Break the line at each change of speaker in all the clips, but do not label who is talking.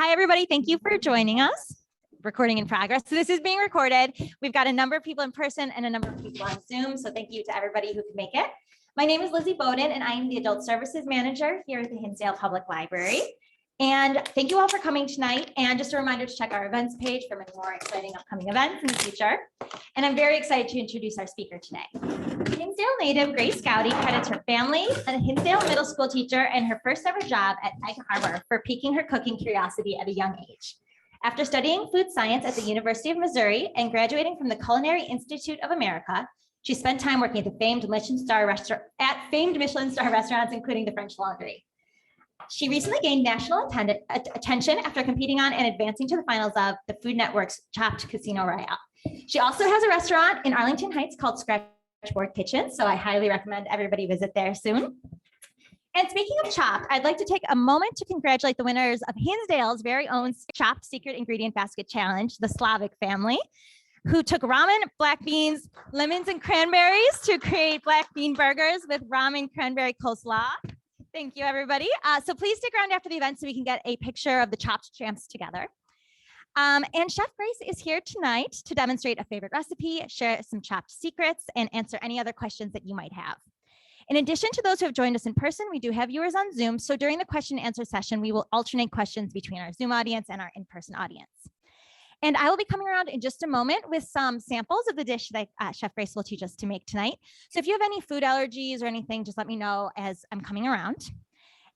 Hi, everybody. Thank you for joining us. Recording in progress. So this is being recorded. We've got a number of people in person and a number of people on Zoom. So thank you to everybody who could make it. My name is Lizzie Bowden, and I am the Adult Services Manager here at the Hinsdale Public Library. And thank you all for coming tonight. And just a reminder to check our events page for many more exciting upcoming events in the future. And I'm very excited to introduce our speaker today. Hinsdale native Grace Goudie credits her family, a Hinsdale middle school teacher, and her first ever job at Egg Harbor for piquing her cooking curiosity at a young age. After studying food science at the University of Missouri and graduating from the Culinary Institute of America, she spent time working at the famed Michelin star restaurants, including the French Laundry. She recently gained national attention after competing on and advancing to the finals of the Food Network's Chopped Casino Royale. She also has a restaurant in Arlington Heights called Sketchbook Kitchen, so I highly recommend everybody visit there soon. And speaking of Chopped, I'd like to take a moment to congratulate the winners of Hinsdale's very own Chopped Secret Ingredient Basket Challenge, the Slavic family, who took ramen, black beans, lemons, and cranberries to create black bean burgers with ramen cranberry coleslaw. Thank you, everybody. So please stick around after the event so we can get a picture of the Chopped champs together. And Chef Grace is here tonight to demonstrate a favorite recipe, share some Chopped secrets, and answer any other questions that you might have. In addition to those who have joined us in person, we do have viewers on Zoom. So during the question and answer session, we will alternate questions between our Zoom audience and our in-person audience. And I will be coming around in just a moment with some samples of the dish that Chef Grace will teach us to make tonight. So if you have any food allergies or anything, just let me know as I'm coming around.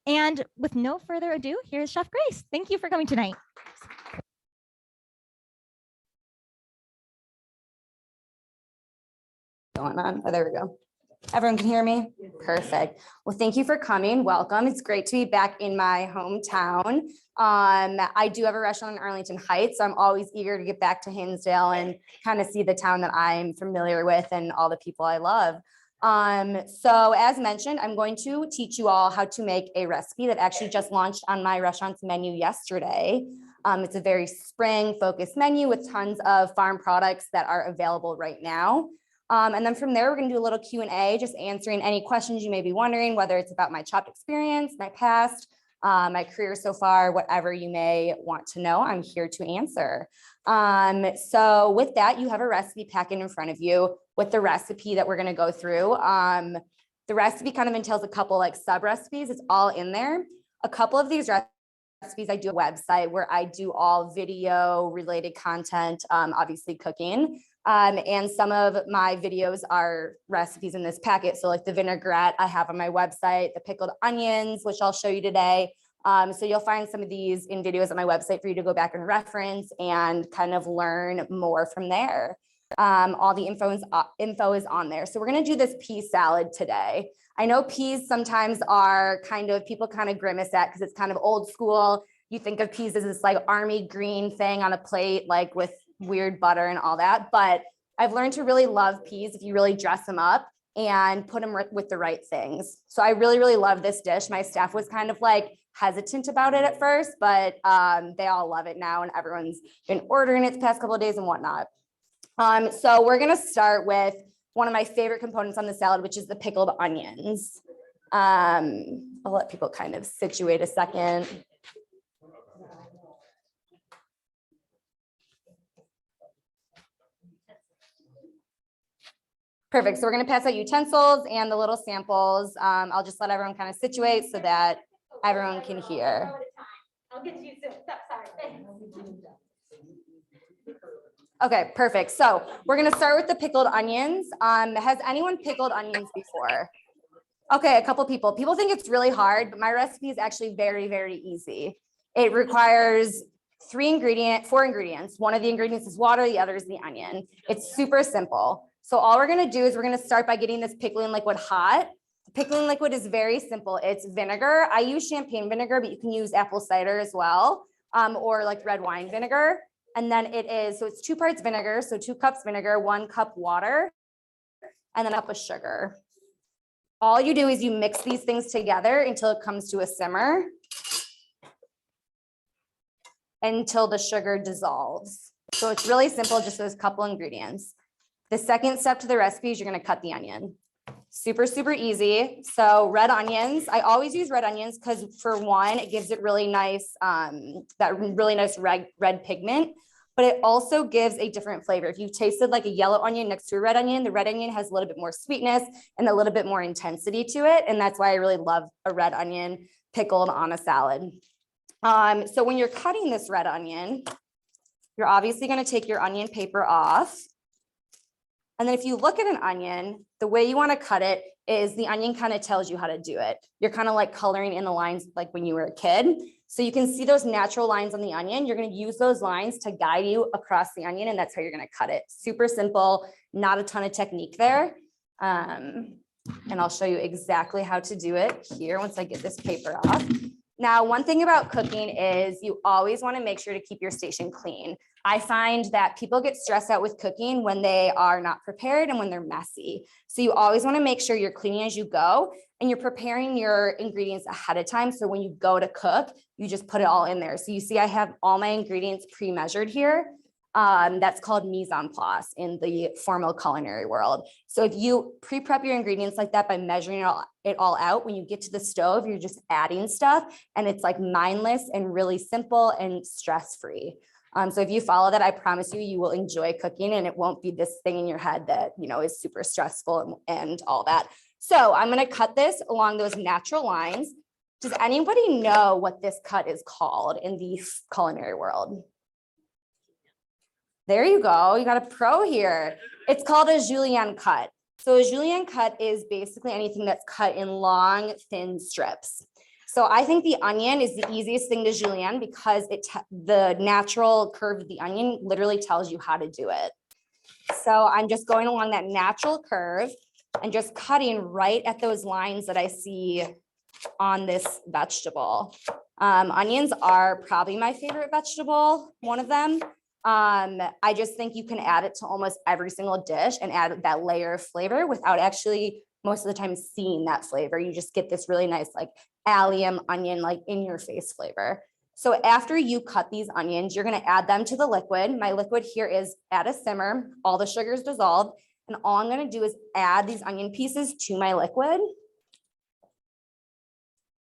And with no further ado, here's Chef Grace. Thank you for coming tonight.
Going on. Oh, there we go. Everyone can hear me? Perfect. Well, thank you for coming. Welcome. It's great to be back in my hometown. I do have a restaurant in Arlington Heights, so I'm always eager to get back to Hinsdale and kind of see the town that I'm familiar with and all the people I love. So as mentioned, I'm going to teach you all how to make a recipe that actually just launched on my restaurant's menu yesterday. It's a very spring focused menu with tons of farm products that are available right now. And then from there, we're going to do a little Q&A, just answering any questions you may be wondering, whether it's about my Chopped experience, my past, my career so far, whatever you may want to know, I'm here to answer. So with that, you have a recipe packet in front of you with the recipe that we're going to go through. The recipe kind of entails a couple like sub recipes. It's all in there. A couple of these recipes, I do a website where I do all video related content, obviously cooking. And some of my videos are recipes in this packet. So like the vinaigrette I have on my website, the pickled onions, which I'll show you today. So you'll find some of these in videos on my website for you to go back and reference and kind of learn more from there. All the info is on there. So we're going to do this pea salad today. I know peas sometimes are people kind of grimace at because it's kind of old school. You think of peas as this like army green thing on a plate, like with weird butter and all that, but I've learned to really love peas if you really dress them up and put them with the right things. So I really, really love this dish. My staff was kind of like hesitant about it at first, but they all love it now and everyone's been ordering it the past couple of days and whatnot. So we're gonna start with one of my favorite components on the salad, which is the pickled onions. I'll let people kind of situate a second. Perfect. So we're going to pass out utensils and the little samples. I'll just let everyone kind of situate so that everyone can hear.
I'll get you soon. Sorry.
Okay, perfect. So we're going to start with the pickled onions. Has anyone pickled onions before? Okay, a couple people. People think it's really hard, but my recipe is actually very, very easy. It requires four ingredients. One of the ingredients is water, the other is the onion. It's super simple. So all we're going to do is we're going to start by getting this pickling liquid hot. The pickling liquid is very simple. It's vinegar. I use champagne vinegar, but you can use apple cider as well, or like red wine vinegar. And then so it's 2 parts vinegar. So 2 cups vinegar, 1 cup water, and then a cup of sugar. All you do is you mix these things together until it comes to a simmer, until the sugar dissolves. So it's really simple, just those couple ingredients. The second step to the recipe is you're going to cut the onion. Super, super easy. So red onions, I always use red onions because for one, it gives it really nice, that really nice red pigment, but it also gives a different flavor. If you've tasted like a yellow onion next to a red onion, the red onion has a little bit more sweetness and a little bit more intensity to it. And that's why I really love a red onion pickled on a salad. So when you're cutting this red onion, you're obviously going to take your onion paper off. And then if you look at an onion, the way you want to cut it is the onion kind of tells you how to do it. You're kind of like coloring in the lines like when you were a kid. So you can see those natural lines on the onion. You're going to use those lines to guide you across the onion, and that's how you're going to cut it. Super simple, not a ton of technique there. And I'll show you exactly how to do it here once I get this paper off. Now, one thing about cooking is you always want to make sure to keep your station clean. I find that people get stressed out with cooking when they are not prepared and when they're messy. So you always want to make sure you're cleaning as you go and you're preparing your ingredients ahead of time. So when you go to cook, you just put it all in there. So you see, I have all my ingredients pre-measured here. That's called mise en place in the formal culinary world. So if you pre-prep your ingredients like that by measuring it all out, when you get to the stove, you're just adding stuff and it's like mindless and really simple and stress-free. So if you follow that, I promise you, you will enjoy cooking and it won't be this thing in your head that, you know, is super stressful and all that. So I'm going to cut this along those natural lines. Does anybody know what this cut is called in the culinary world? There you go. You got a pro here. It's called a julienne cut. So a julienne cut is basically anything that's cut in long, thin strips. So I think the onion is the easiest thing to julienne because the natural curve of the onion literally tells you how to do it. So I'm just going along that natural curve and just cutting right at those lines that I see on this vegetable. Onions are probably my favorite vegetable, one of them. I just think you can add it to almost every single dish and add that layer of flavor without actually most of the time seeing that flavor. You just get this really nice like allium onion, like in your face flavor. So after you cut these onions, you're going to add them to the liquid. My liquid here is at a simmer, all the sugar is dissolved. And all I'm going to do is add these onion pieces to my liquid.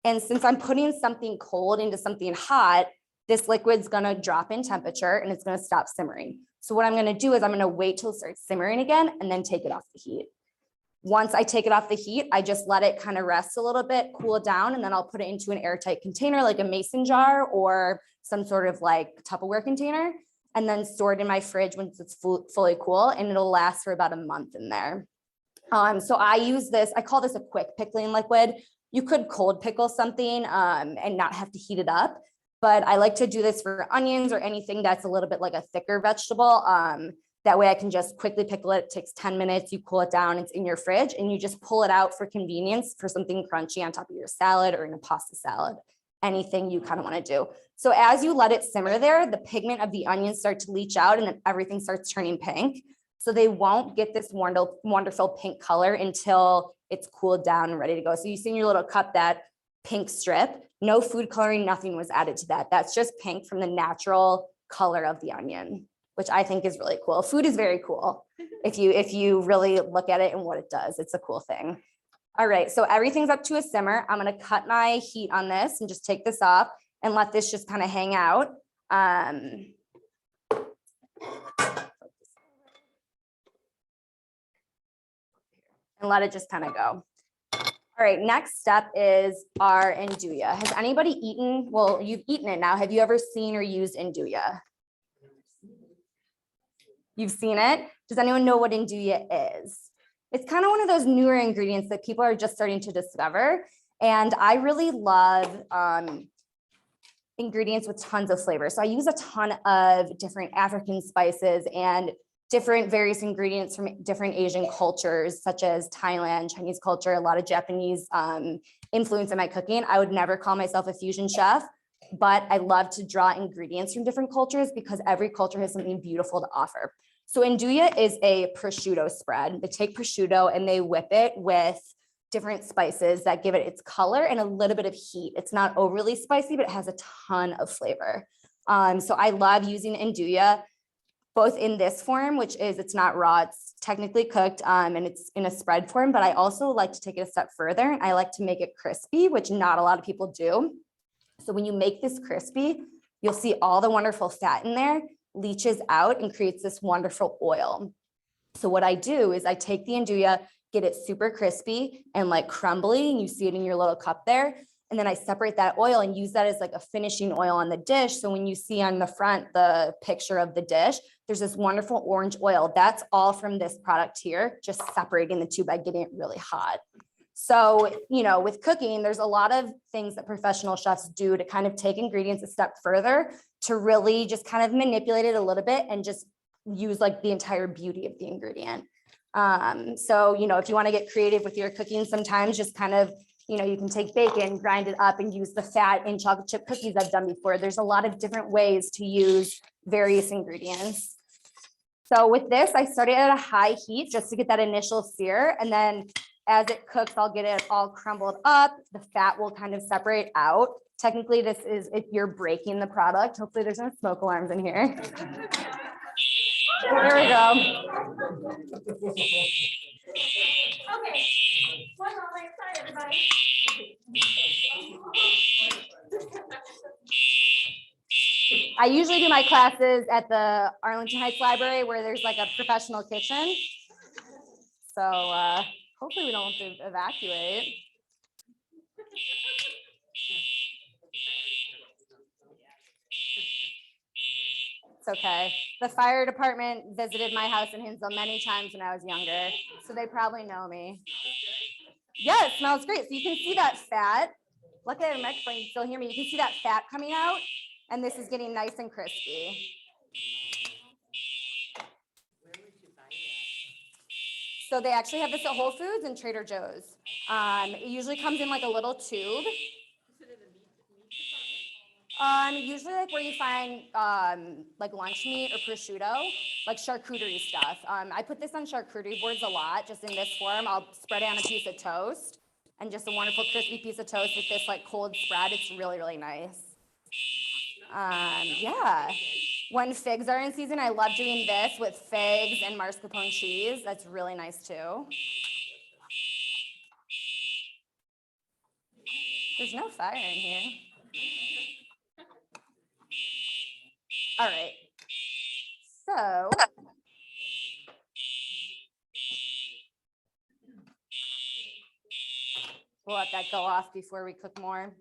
And since I'm putting something cold into something hot, this liquid's going to drop in temperature and it's going to stop simmering. So what I'm going to do is I'm going to wait till it starts simmering again and then take it off the heat. Once I take it off the heat, I just let it kind of rest a little bit, cool it down, and then I'll put it into an airtight container like a mason jar or some sort of like Tupperware container, and then store it in my fridge once it's fully cool, and it'll last for about a month in there. So I use this, I call this a quick pickling liquid. You could cold pickle something and not have to heat it up, but I like to do this for onions or anything that's a little bit like a thicker vegetable. That way I can just quickly pickle it. It takes 10 minutes, you cool it down, it's in your fridge, and you just pull it out for convenience for something crunchy on top of your salad or in a pasta salad, anything you kind of want to do. So as you let it simmer there, the pigment of the onions start to leach out and then everything starts turning pink. So they won't get this wonderful pink color until it's cooled down and ready to go. So you see in your little cup that pink strip, no food coloring, nothing was added to that. That's just pink from the natural color of the onion, which I think is really cool. Food is very cool. If you really look at it and what it does, it's a cool thing. All right, so everything's up to a simmer. I'm gonna cut my heat on this and just take this off and let this just kind of hang out. And let it just kind of go. All right, next step is our andouille. Has anybody eaten, well, you've eaten it now. Have you ever seen or used andouille? You've seen it? Does anyone know what andouille is? It's kind of one of those newer ingredients that people are just starting to discover. And I really love ingredients with tons of flavor. So I use a ton of different African spices and different various ingredients from different Asian cultures, such as Thailand, Chinese culture, a lot of Japanese influence in my cooking. I would never call myself a fusion chef, but I love to draw ingredients from different cultures because every culture has something beautiful to offer. So andouille is a prosciutto spread. They take prosciutto and they whip it with different spices that give it its color and a little bit of heat. It's not overly spicy, but it has a ton of flavor. So I love using andouille. both in this form, which is it's not raw, it's technically cooked, and it's in a spread form, but I also like to take it a step further. I like to make it crispy, which not a lot of people do. So when you make this crispy, you'll see all the wonderful fat in there leaches out and creates this wonderful oil. So what I do is I take the andouille, get it super crispy and like crumbly, and you see it in your little cup there. And then I separate that oil and use that as like a finishing oil on the dish. So when you see on the front, the picture of the dish, there's this wonderful orange oil. That's all from this product here, just separating the two by getting it really hot. So, you know, with cooking, there's a lot of things that professional chefs do to kind of take ingredients a step further to really just kind of manipulate it a little bit and just use like the entire beauty of the ingredient. So, you know, if you want to get creative with your cooking, sometimes just kind of, you know, you can take bacon, grind it up and use the fat in chocolate chip cookies I've done before. There's a lot of different ways to use various ingredients. So with this, I started at a high heat just to get that initial sear. And then as it cooks, I'll get it all crumbled up. The fat will kind of separate out. Technically, this is if you're breaking the product. Hopefully there's no smoke alarms in here. There we go.
Okay. One moment. Sorry, everybody.
I usually do my classes at the Arlington Heights Library where there's like a professional kitchen. So hopefully we don't have to evacuate. It's okay. The fire department visited my house in Hinsdale many times when I was younger, so they probably know me. Yeah, it smells great. So you can see that fat. Look at the microphone, you can still hear me. You can see that fat coming out, and this is getting nice and crispy. So they actually have this at Whole Foods and Trader Joe's. It usually comes in like a little tube. Usually like where you find like lunch meat or prosciutto, like charcuterie stuff. I put this on charcuterie boards a lot, just in this form. I'll spread it on a piece of toast and just a wonderful crispy piece of toast with this like cold spread. It's really, really nice. Yeah. When figs are in season, I love doing this with figs and mascarpone cheese. That's really nice too. There's no fire in here. All right. So we'll let that go off before we cook more.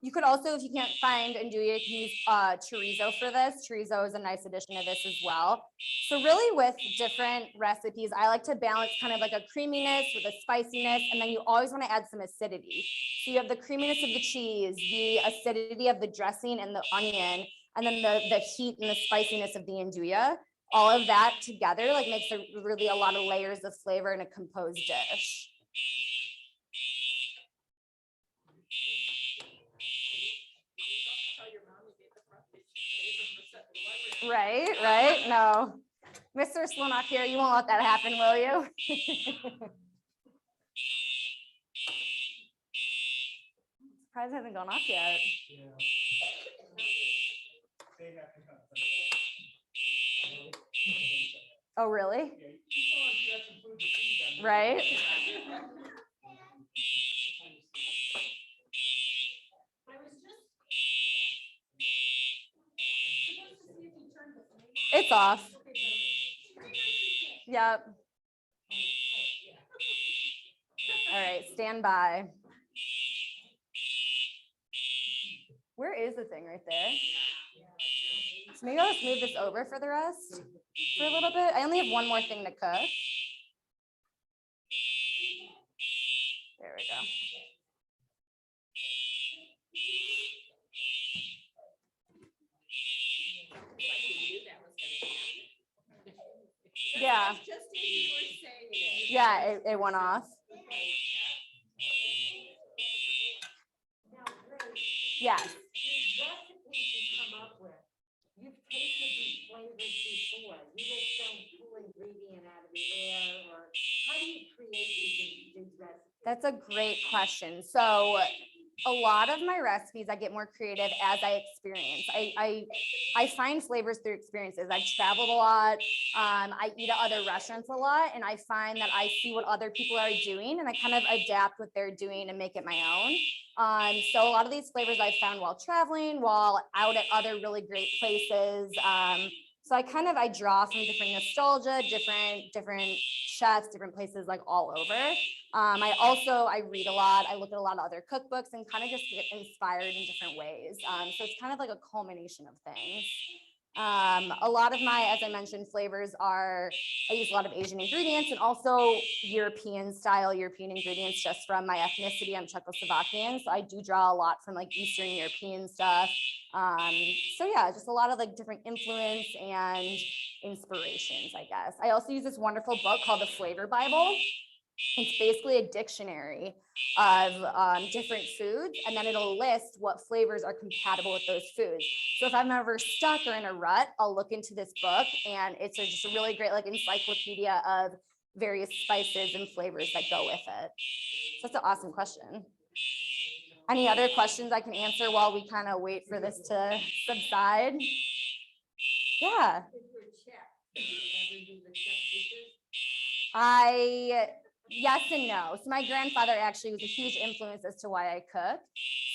You could also, if you can't find andouille, you can use chorizo for this. Chorizo is a nice addition to this as well. So really with different recipes, I like to balance kind of like a creaminess with a spiciness, and then you always want to add some acidity. So you have the creaminess of the cheese, the acidity of the dressing and the onion, and then the heat and the spiciness of the andouille. All of that together like makes really a lot of layers of flavor in a composed dish. Right. No. Mr. Slomak here, you won't let that happen, will you? Surprise hasn't gone off yet. Oh, really? Right? It's off. Yep. All right, stand by. Where is the thing right there? So maybe I'll just move this over for the rest for a little bit. I only have one more thing to cook. There we go. Yeah. Yeah, it went off. Yeah.
You've tasted these flavors before. You just don't pull ingredient out of the air, or how do you create these recipes?
That's a great question. So a lot of my recipes, I get more creative as I experience. I find flavors through experiences. I've traveled a lot. I eat at other restaurants a lot, and I find that I see what other people are doing, and I kind of adapt what they're doing and make it my own. So a lot of these flavors I found while traveling, while out at other really great places. So I draw from different nostalgia, different chefs, different places, like all over. I read a lot. I look at a lot of other cookbooks and kind of just get inspired in different ways. So it's kind of like a culmination of things. A lot of my, as I mentioned, flavors I use a lot of Asian ingredients and also European ingredients just from my ethnicity. I'm Czechoslovakian, so I do draw a lot from like Eastern European stuff. So yeah, just a lot of like different influence and inspirations, I guess. I also use this wonderful book called the Flavor Bible. It's basically a dictionary of different foods, and then it'll list what flavors are compatible with those foods. So if I'm ever stuck or in a rut, I'll look into this book, and it's just a really great like encyclopedia of various spices and flavors that go with it. So that's an awesome question. Any other questions I can answer while we kind of wait for this to subside? Yeah. Yes and no. So my grandfather actually was a huge influence as to why I cook.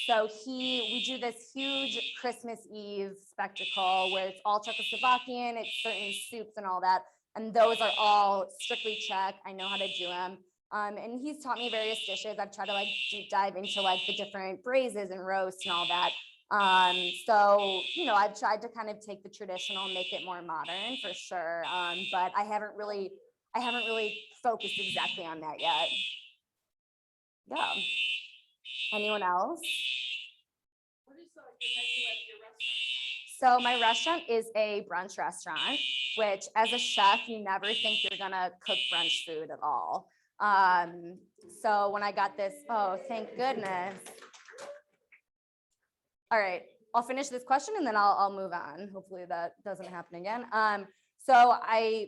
So we do this huge Christmas Eve spectacle where it's all Czechoslovakian, it's certain soups and all that. And those are all strictly Czech. I know how to do them. And he's taught me various dishes. I've tried to like deep dive into like the different braises and roasts and all that. So, I've tried to kind of take the traditional and make it more modern for sure. But I haven't really focused exactly on that yet. Yeah. Anyone else?
What is your menu at your restaurant?
So my restaurant is a brunch restaurant, which as a chef, you never think you're gonna cook brunch food at all. So when I got this, oh, thank goodness. All right, I'll finish this question and then I'll move on. Hopefully that doesn't happen again. So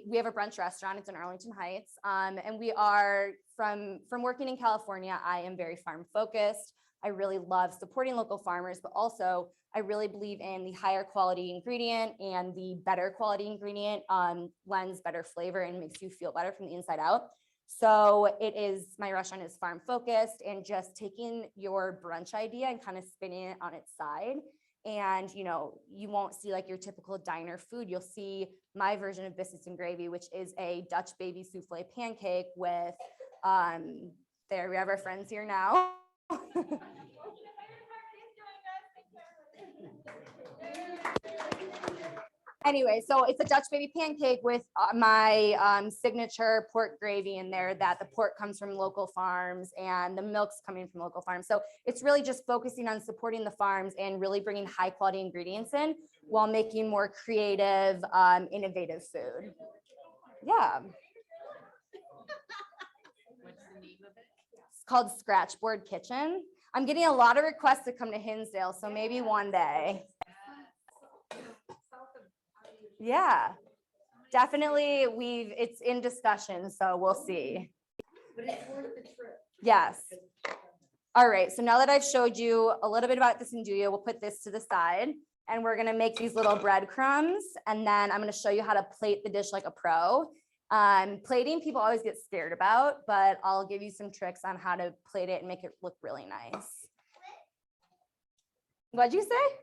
we have a brunch restaurant. It's in Arlington Heights, and we are from working in California. I am very farm focused. I really love supporting local farmers, but also I really believe in the higher quality ingredient, and the better quality ingredient lends better flavor and makes you feel better from the inside out. So my restaurant is farm focused, and just taking your brunch idea and kind of spinning it on its side. And, you won't see like your typical diner food. You'll see my version of biscuits and gravy, which is a Dutch baby souffle pancake with, there we have our friends here now. Anyway, so it's a Dutch baby pancake with my signature pork gravy in there, that the pork comes from local farms and the milk's coming from local farms. So it's really just focusing on supporting the farms and really bringing high quality ingredients in while making more creative, innovative food. Yeah.
What's the name of it?
It's called Scratchboard Kitchen. I'm getting a lot of requests to come to Hinsdale, so maybe one day. Yeah, definitely. It's in discussion, so we'll see.
But it's worth the trip.
Yes. All right, so now that I've showed you a little bit about this andouille, we'll put this to the side, and we're gonna make these little breadcrumbs, and then I'm gonna show you how to plate the dish like a pro. Plating, people always get scared about, but I'll give you some tricks on how to plate it and make it look really nice. What'd you say?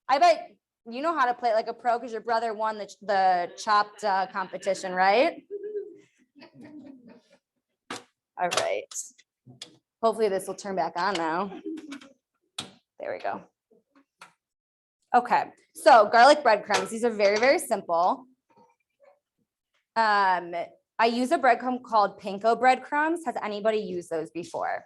I bet you know how to play it like a pro because your brother won the chopped competition, right? All right. Hopefully this will turn back on now. There we go. Okay, so garlic breadcrumbs. These are very, very simple. I use a breadcrumb called Panko Breadcrumbs. Has anybody used those before?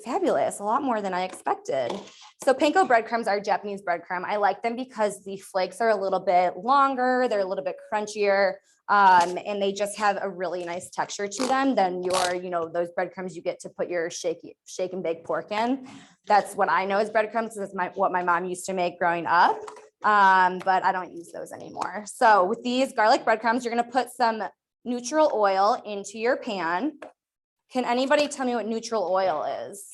Fabulous, a lot more than I expected. So Panko breadcrumbs are Japanese breadcrumb. I like them because the flakes are a little bit longer, they're a little bit crunchier, and they just have a really nice texture to them than those breadcrumbs you get to put your shake and bake pork in. That's what I know as breadcrumbs. That's what my mom used to make growing up, but I don't use those anymore. So with these garlic breadcrumbs, you're gonna put some neutral oil into your pan. Can anybody tell me what neutral oil is?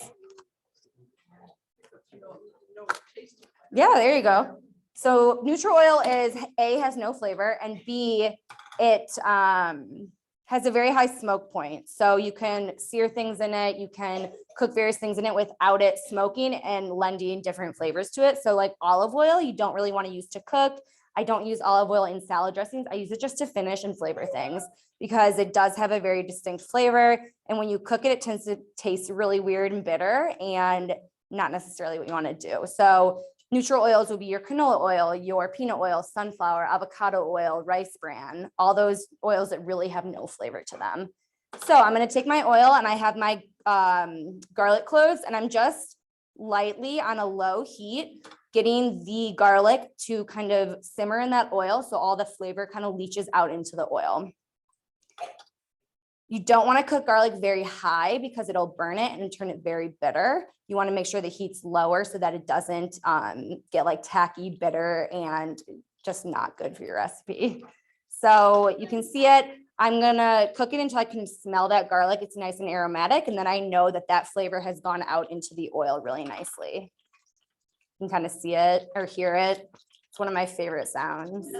Yeah, there you go. So neutral oil is A, has no flavor, and B, it has a very high smoke point. So you can sear things in it, you can cook various things in it without it smoking and lending different flavors to it. So like olive oil, you don't really want to use to cook. I don't use olive oil in salad dressings. I use it just to finish and flavor things because it does have a very distinct flavor. And when you cook it, it tends to taste really weird and bitter and not necessarily what you want to do. So neutral oils will be your canola oil, your peanut oil, sunflower, avocado oil, rice bran, all those oils that really have no flavor to them. So I'm going to take my oil and I have my garlic cloves and I'm just lightly on a low heat, getting the garlic to kind of simmer in that oil. So all the flavor kind of leaches out into the oil. You don't want to cook garlic very high because it'll burn it and turn it very bitter. You want to make sure the heat's lower so that it doesn't get like tacky, bitter, and just not good for your recipe. So you can see it. I'm gonna cook it until I can smell that garlic. It's nice and aromatic. And then I know that that flavor has gone out into the oil really nicely. You can kind of see it or hear it. It's one of my favorite sounds.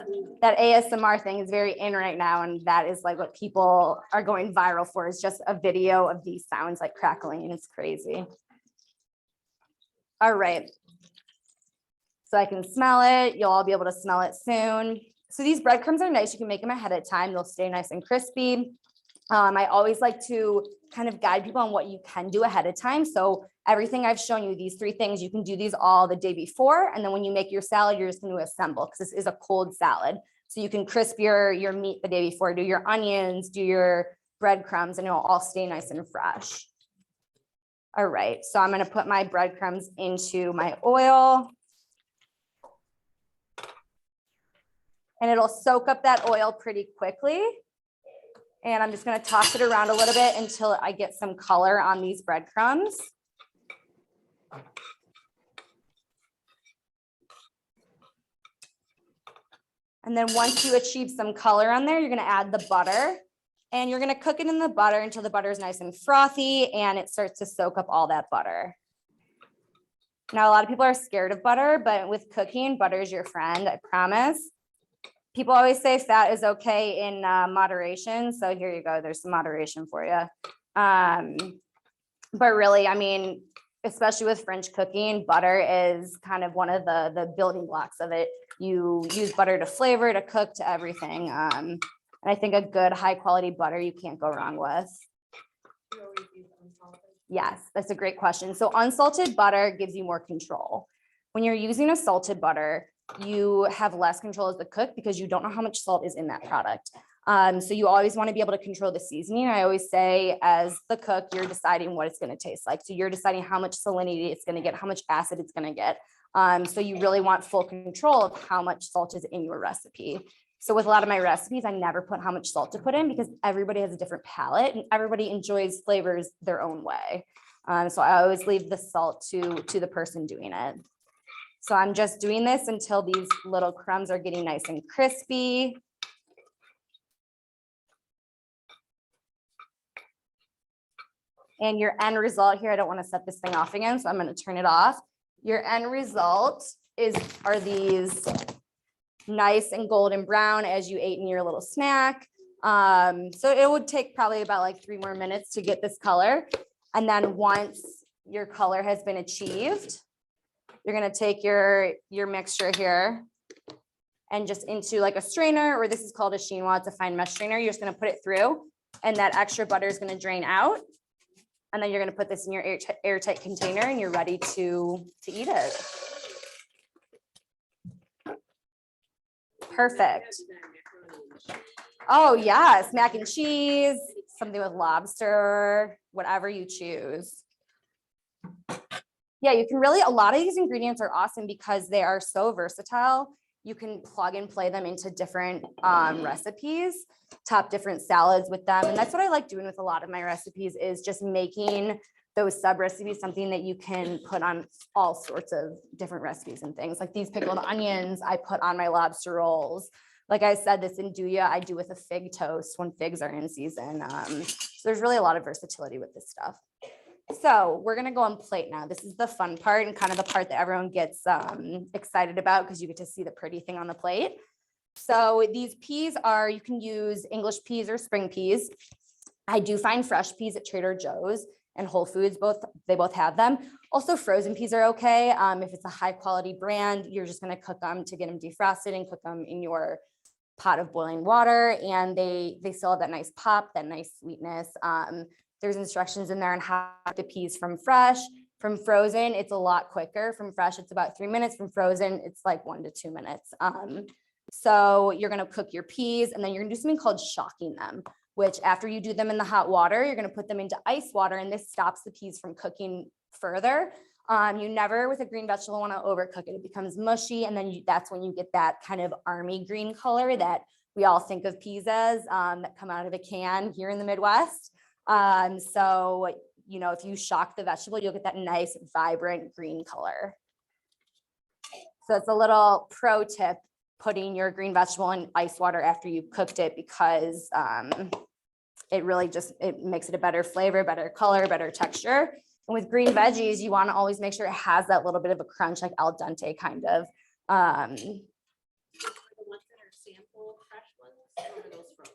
That ASMR thing is very in right now. And that is like what people are going viral for, is just a video of these sounds like crackling. And it's crazy. All right. So I can smell it. You'll all be able to smell it soon. So these breadcrumbs are nice. You can make them ahead of time. They'll stay nice and crispy. I always like to kind of guide people on what you can do ahead of time. So everything I've shown you, these three things, you can do these all the day before. And then when you make your salad, you're just going to assemble because this is a cold salad. So you can crisp your meat the day before, do your onions, do your breadcrumbs, and it'll all stay nice and fresh. All right, so I'm going to put my breadcrumbs into my oil. And it'll soak up that oil pretty quickly. And I'm just going to toss it around a little bit until I get some color on these breadcrumbs. And then once you achieve some color on there, you're going to add the butter. And you're going to cook it in the butter until the butter is nice and frothy and it starts to soak up all that butter. Now, a lot of people are scared of butter, but with cooking, butter is your friend, I promise. People always say fat is okay in moderation. So here you go. There's some moderation for you. But really, I mean, especially with French cooking, butter is kind of one of the building blocks of it. You use butter to flavor, to cook, to everything. And I think a good high quality butter you can't go wrong with. Yes, that's a great question. So unsalted butter gives you more control. When you're using a salted butter, you have less control as the cook because you don't know how much salt is in that product. So you always want to be able to control the seasoning. I always say as the cook, you're deciding what it's going to taste like. So you're deciding how much salinity it's going to get, how much acid it's going to get. So you really want full control of how much salt is in your recipe. So with a lot of my recipes, I never put how much salt to put in because everybody has a different palate and everybody enjoys flavors their own way. So I always leave the salt to the person doing it. So I'm just doing this until these little crumbs are getting nice and crispy. And your end result here, I don't want to set this thing off again, so I'm going to turn it off. Your end result are these nice and golden brown as you ate in your little snack. So it would take probably about like 3 more minutes to get this color. And then once your color has been achieved, you're going to take your mixture here and just into like a strainer, or this is called a chinois. It's a fine mesh strainer. You're just going to put it through and that extra butter is going to drain out. And then you're going to put this in your airtight container and you're ready to eat it. Perfect. Oh yes, mac and cheese, something with lobster, whatever you choose. Yeah, you can really, a lot of these ingredients are awesome because they are so versatile. You can plug and play them into different recipes, top different salads with them. And that's what I like doing with a lot of my recipes, is just making those sub recipes something that you can put on all sorts of different recipes and things. Like these pickled onions I put on my lobster rolls. Like I said, this andouille I do with a fig toast when figs are in season. So there's really a lot of versatility with this stuff. So we're gonna go on plate now. This is the fun part and kind of the part that everyone gets excited about because you get to see the pretty thing on the plate. So these peas are, you can use English peas or spring peas. I do find fresh peas at Trader Joe's and Whole Foods, they both have them. Also frozen peas are okay. If it's a high quality brand, you're just gonna cook them to get them defrosted and cook them in your pot of boiling water, and they still have that nice pop, that nice sweetness. There's instructions in there on how to peas from fresh. From frozen, it's a lot quicker. From fresh, it's about 3 minutes. From frozen, it's like 1 to 2 minutes. So you're gonna cook your peas and then you're gonna do something called shocking them, which after you do them in the hot water, you're gonna put them into ice water, and this stops the peas from cooking further. You never with a green vegetable want to overcook it. It becomes mushy, and then that's when you get that kind of army green color that we all think of peas as, that come out of a can here in the Midwest. So, you know, if you shock the vegetable, you'll get that nice, vibrant green color. So it's a little pro tip, putting your green vegetable in ice water after you've cooked it, because it really just, it makes it a better flavor, better color, better texture. And with green veggies, you want to always make sure it has that little bit of a crunch, like al dente kind of.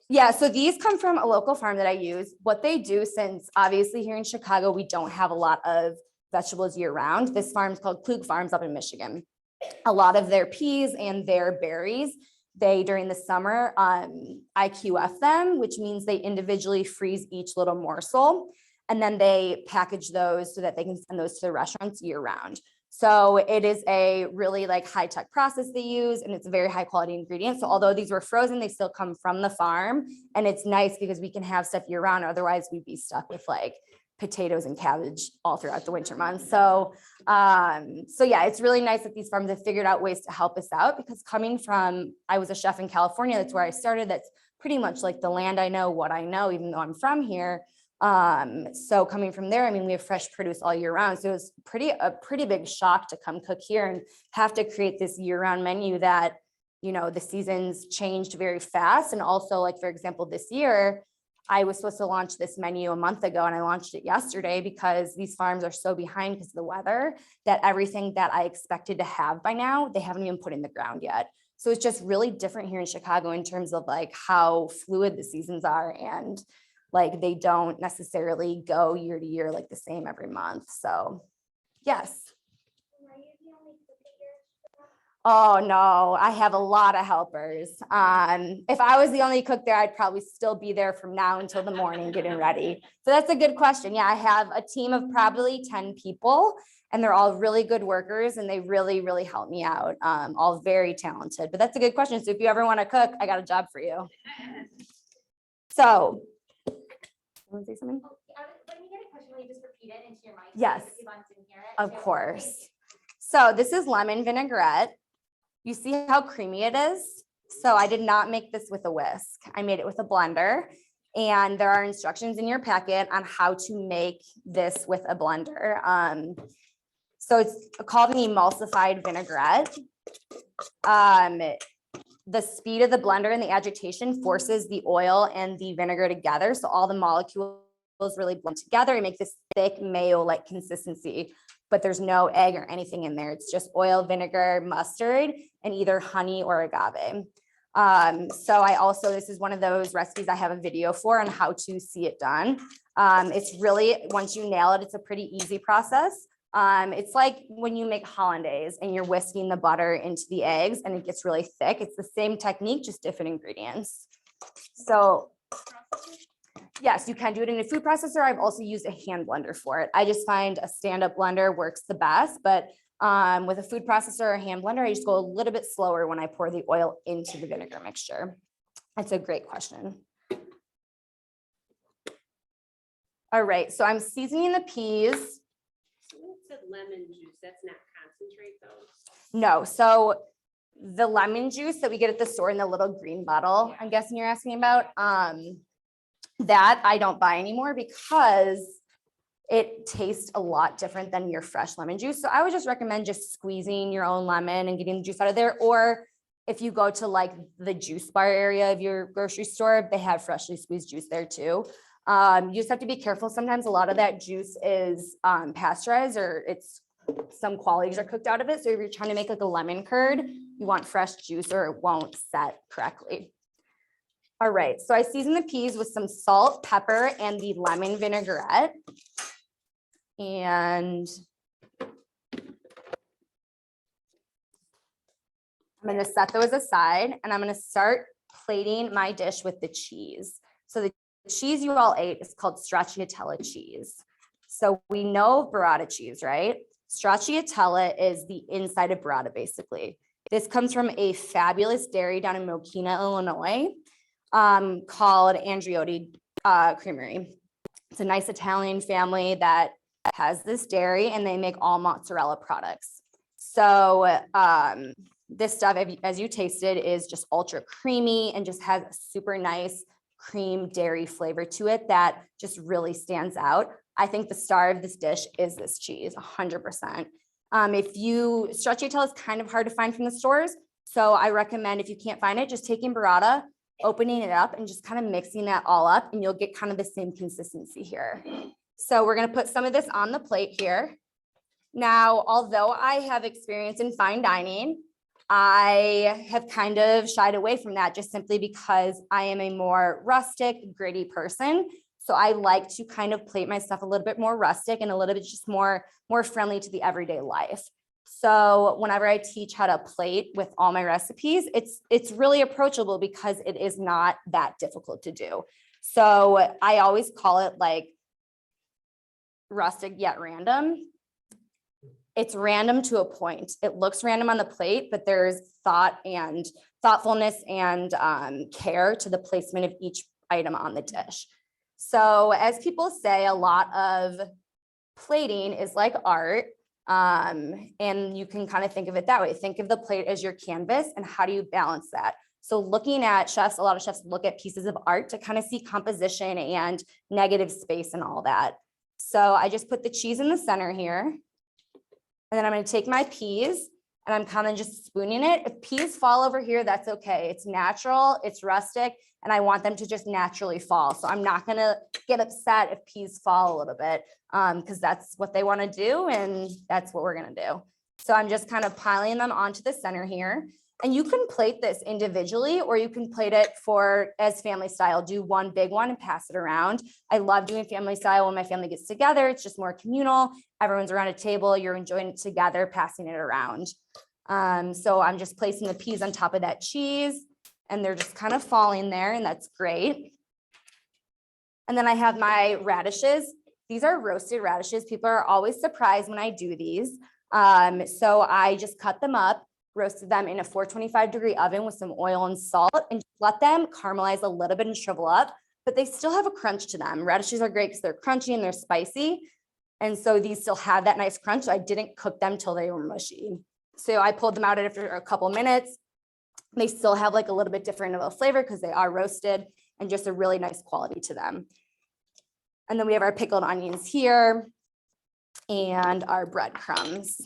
Yeah, so these come from a local farm that I use. What they do, since obviously here in Chicago, we don't have a lot of vegetables year round. This farm is called Klug Farms up in Michigan. A lot of their peas and their berries, they during the summer, IQF them, which means they individually freeze each little morsel. And then they package those so that they can send those to the restaurants year round. So it is a really like high tech process they use, and it's a very high quality ingredient. So although these were frozen, they still come from the farm, and it's nice because we can have stuff year round. Otherwise we'd be stuck with like potatoes and cabbage all throughout the winter months. So, yeah, it's really nice that these farms have figured out ways to help us out, because coming from, I was a chef in California. That's where I started. That's pretty much like the land I know, what I know, even though I'm from here. So coming from there, I mean, we have fresh produce all year round. So it was a pretty big shock to come cook here and have to create this year round menu that, you know, the seasons changed very fast. And also, like, for example, this year, I was supposed to launch this menu a month ago, and I launched it yesterday because these farms are so behind because of the weather that everything that I expected to have by now, they haven't even put in the ground yet. So it's just really different here in Chicago in terms of like how fluid the seasons are, and like they don't necessarily go year to year like the same every month. So yes. Oh no, I have a lot of helpers. If I was the only cook there, I'd probably still be there from now until the morning getting ready. So that's a good question. Yeah, I have a team of probably 10 people, and they're all really good workers, and they really, really help me out. All very talented, but that's a good question. So if you ever want to cook, I got a job for you. So, want to say something?
When you get a question, will you just repeat it into your mic?
Yes,
if you want to hear it,
of
too?
course. So this is lemon vinaigrette. You see how creamy it is? So I did not make this with a whisk. I made it with a blender, and there are instructions in your packet on how to make this with a blender. So it's called an emulsified vinaigrette. The speed of the blender and the agitation forces the oil and the vinegar together. So all the molecules really blend together and make this thick mayo-like consistency, but there's no egg or anything in there. It's just oil, vinegar, mustard, and either honey or agave. So this is one of those recipes I have a video for on how to see it done. It's really, once you nail it, it's a pretty easy process. It's like when you make hollandaise and you're whisking the butter into the eggs and it gets really thick. It's the same technique, just different ingredients. So yes, you can do it in a food processor. I've also used a hand blender for it. I just find a stand-up blender works the best, but with a food processor or a hand blender, I just go a little bit slower when I pour the oil into the vinegar mixture. That's a great question. All right, so I'm seasoning the peas.
Said lemon juice, that's not concentrate though.
No, so the lemon juice that we get at the store in the little green bottle, I'm guessing you're asking about, that I don't buy anymore because it tastes a lot different than your fresh lemon juice. So I would just recommend just squeezing your own lemon and getting the juice out of there. Or if you go to like the juice bar area of your grocery store, they have freshly squeezed juice there too. You just have to be careful. Sometimes a lot of that juice is pasteurized or some qualities are cooked out of it. So if you're trying to make like a lemon curd, you want fresh juice or it won't set correctly. All right, so I season the peas with some salt, pepper, and the lemon vinaigrette. And I'm going to set those aside and I'm going to start plating my dish with the cheese. So the cheese you all ate is called Straciatella cheese. So we know burrata cheese, right? Stracciatella is the inside of burrata, basically. This comes from a fabulous dairy down in Mokina, Illinois, called Andriotti Creamery. It's a nice Italian family that has this dairy and they make all mozzarella products. So this stuff, as you tasted, is just ultra creamy and just has a super nice cream dairy flavor to it that just really stands out. I think the star of this dish is this cheese, 100%. Stracciatella is kind of hard to find from the stores. So I recommend if you can't find it, just taking burrata, opening it up and just kind of mixing that all up and you'll get kind of the same consistency here. So we're going to put some of this on the plate here. Now, although I have experience in fine dining, I have kind of shied away from that just simply because I am a more rustic, gritty person. So I like to kind of plate my stuff a little bit more rustic and a little bit just more friendly to the everyday life. So whenever I teach how to plate with all my recipes, it's really approachable because it is not that difficult to do. So I always call it like rustic yet random. It's random to a point. It looks random on the plate, but there's thoughtfulness and care to the placement of each item on the dish. So as people say, a lot of plating is like art. And you can kind of think of it that way. Think of the plate as your canvas and how do you balance that? So looking at chefs, a lot of chefs look at pieces of art to kind of see composition and negative space and all that. So I just put the cheese in the center here. And then I'm going to take my peas and I'm kind of just spooning it. If peas fall over here, that's okay. It's natural, it's rustic, and I want them to just naturally fall. So I'm not going to get upset if peas fall a little bit because that's what they want to do and that's what we're going to do. So I'm just kind of piling them onto the center here. And you can plate this individually or you can plate it as family style. Do one big one and pass it around. I love doing family style when my family gets together. It's just more communal. Everyone's around a table. You're enjoying it together, passing it around. So I'm just placing the peas on top of that cheese and they're just kind of falling there and that's great. And then I have my radishes. These are roasted radishes. People are always surprised when I do these. So I just cut them up, roasted them in a 425-degree oven with some oil and salt and let them caramelize a little bit and shrivel up, but they still have a crunch to them. Radishes are great because they're crunchy and they're spicy. And so these still have that nice crunch. So I didn't cook them till they were mushy. So I pulled them out after a couple minutes. They still have like a little bit different of a flavor because they are roasted and just a really nice quality to them. And then we have our pickled onions here and our breadcrumbs.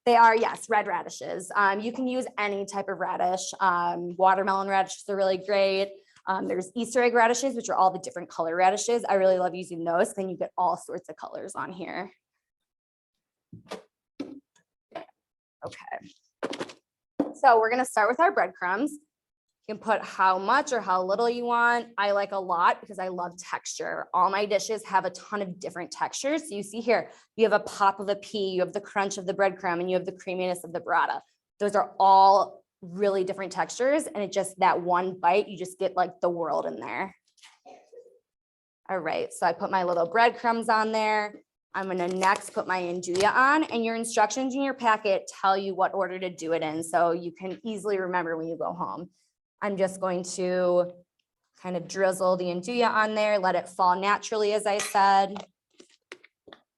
They are, yes, red radishes. You can use any type of radish. Watermelon radishes are really great. There's Easter egg radishes, which are all the different color radishes. I really love using those. Then you get all sorts of colors on here. Okay. So we're going to start with our breadcrumbs. You can put how much or how little you want. I like a lot because I love texture. All my dishes have a ton of different textures. So you see here, you have a pop of a pea, you have the crunch of the breadcrumb, and you have the creaminess of the burrata. Those are all really different textures. And it just, that one bite, you just get like the world in there. All right, so I put my little breadcrumbs on there. I'm gonna next put my andouille on, and your instructions in your packet tell you what order to do it in. So you can easily remember when you go home. I'm just going to kind of drizzle the andouille on there, let it fall naturally, as I said.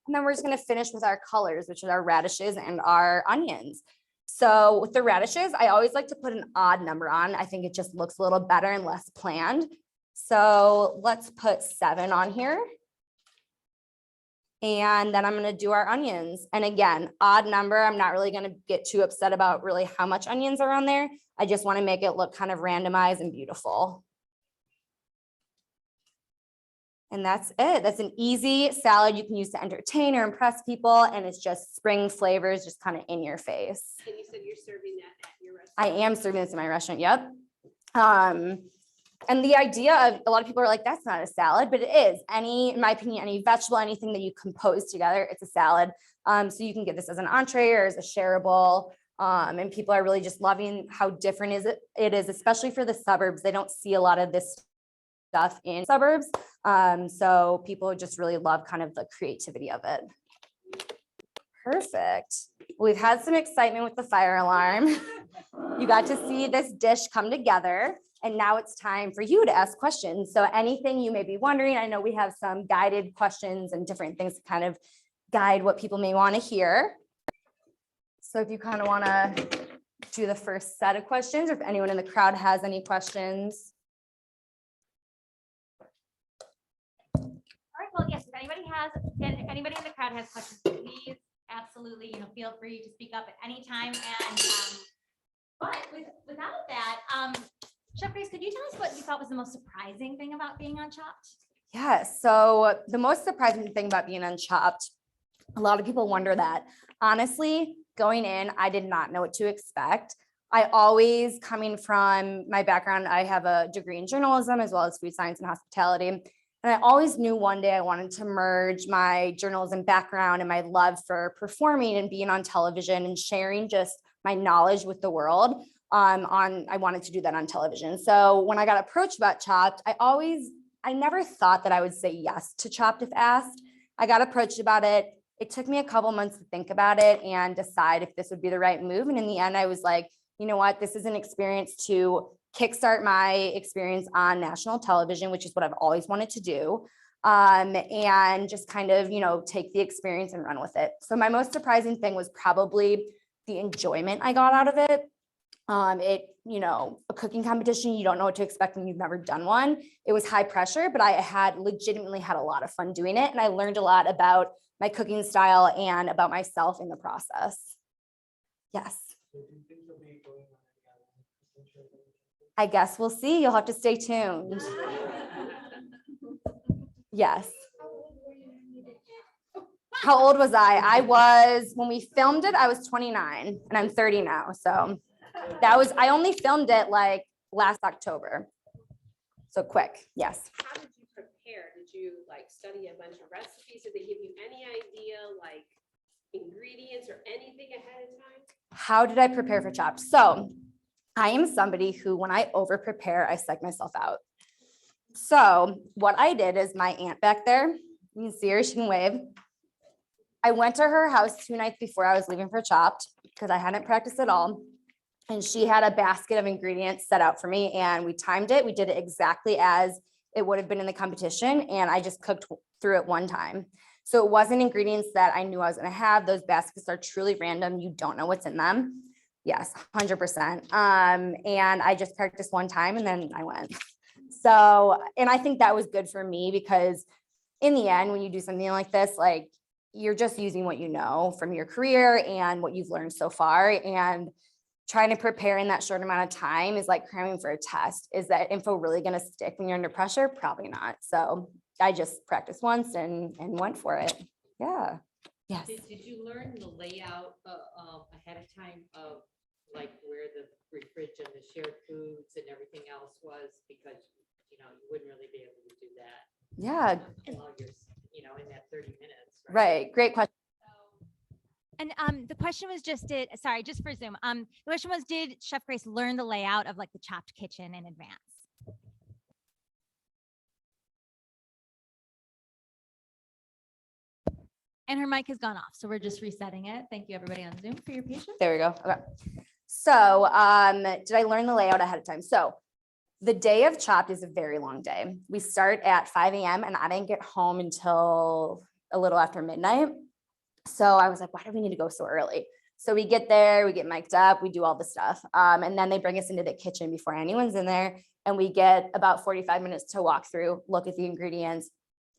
And then we're just going to finish with our colors, which is our radishes and our onions. So with the radishes, I always like to put an odd number on. I think it just looks a little better and less planned. So let's put 7 on here. And then I'm going to do our onions. And again, odd number. I'm not really going to get too upset about really how much onions are on there. I just want to make it look kind of randomized and beautiful. And that's it. That's an easy salad you can use to entertain or impress people. And it's just spring flavors just kind of in your face.
And you said you're serving that at your restaurant?
I am serving this in my restaurant. Yep. And the idea of a lot of people are like, that's not a salad, but it is. In my opinion, any vegetable, anything that you compose together, it's a salad. So you can get this as an entree or as a shareable. And people are really just loving how different it is, especially for the suburbs. They don't see a lot of this stuff in suburbs. So people just really love kind of the creativity of it. Perfect. We've had some excitement with the fire alarm. You got to see this dish come together, and now it's time for you to ask questions. So anything you may be wondering, I know we have some guided questions and different things to kind of guide what people may want to hear. So if you kind of want to do the first set of questions, or if anyone in the crowd has any questions.
All right, well, yes, if anybody in the crowd has questions, please absolutely, feel free to speak up at any time. And but without that, Chef Grace, could you tell us what you thought was the most surprising thing about being on Chopped?
Yeah, so the most surprising thing about being on Chopped, a lot of people wonder that. Honestly, going in, I did not know what to expect. I always, coming from my background, I have a degree in journalism as well as food science and hospitality. And I always knew one day I wanted to merge my journalism background and my love for performing and being on television and sharing just my knowledge with the world. I wanted to do that on television. So when I got approached about Chopped, I never thought that I would say yes to Chopped if asked. I got approached about it. It took me a couple months to think about it and decide if this would be the right move. And in the end, I was like, you know what, this is an experience to kickstart my experience on national television, which is what I've always wanted to do. And just kind of, take the experience and run with it. So my most surprising thing was probably the enjoyment I got out of it. A cooking competition, you don't know what to expect when you've never done one. It was high pressure, but I had legitimately had a lot of fun doing it. And I learned a lot about my cooking style and about myself in the process. Yes. I guess we'll see. You'll have to stay tuned. Yes. How old was I? When we filmed it, I was 29 and I'm 30 now. So I only filmed it like last October. So quick. Yes.
How did you prepare? Did you study a bunch of recipes? Did they give you any idea ingredients or anything ahead of time?
How did I prepare for Chopped? So I am somebody who, when I over prepare, I psych myself out. So what I did is my aunt back there, you can see her, she can wave. I went to her house 2 nights before I was leaving for Chopped because I hadn't practiced at all. And she had a basket of ingredients set out for me and we timed it. We did it exactly as it would have been in the competition. And I just cooked through it one time. So it wasn't ingredients that I knew I was going to have. Those baskets are truly random. You don't know what's in them. Yes, 100%. And I just practiced one time and then I went. So, and I think that was good for me because in the end, when you do something like this, you're just using what you know from your career and what you've learned so far. And trying to prepare in that short amount of time is like cramming for a test. Is that info really going to stick when you're under pressure? Probably not. So I just practiced once and went for it. Yeah. Yes.
Did you learn the layout ahead of time of where the fridge and the shared foods and everything else was? Because, you wouldn't really be able to do that.
Yeah.
While you're, in that 30 minutes.
Right. Great question.
And the question was just for Zoom. The question was, did Chef Grace learn the layout of the Chopped kitchen in advance? And her mic has gone off, so we're just resetting it. Thank you, everybody on Zoom, for your patience.
There we go. Okay. So did I learn the layout ahead of time? So the day of Chopped is a very long day. We start at 5 a.m. and I didn't get home until a little after midnight. So I was like, why do we need to go so early? So we get there, we get mic'd up, we do all the stuff. And then they bring us into the kitchen before anyone's in there. And we get about 45 minutes to walk through, look at the ingredients,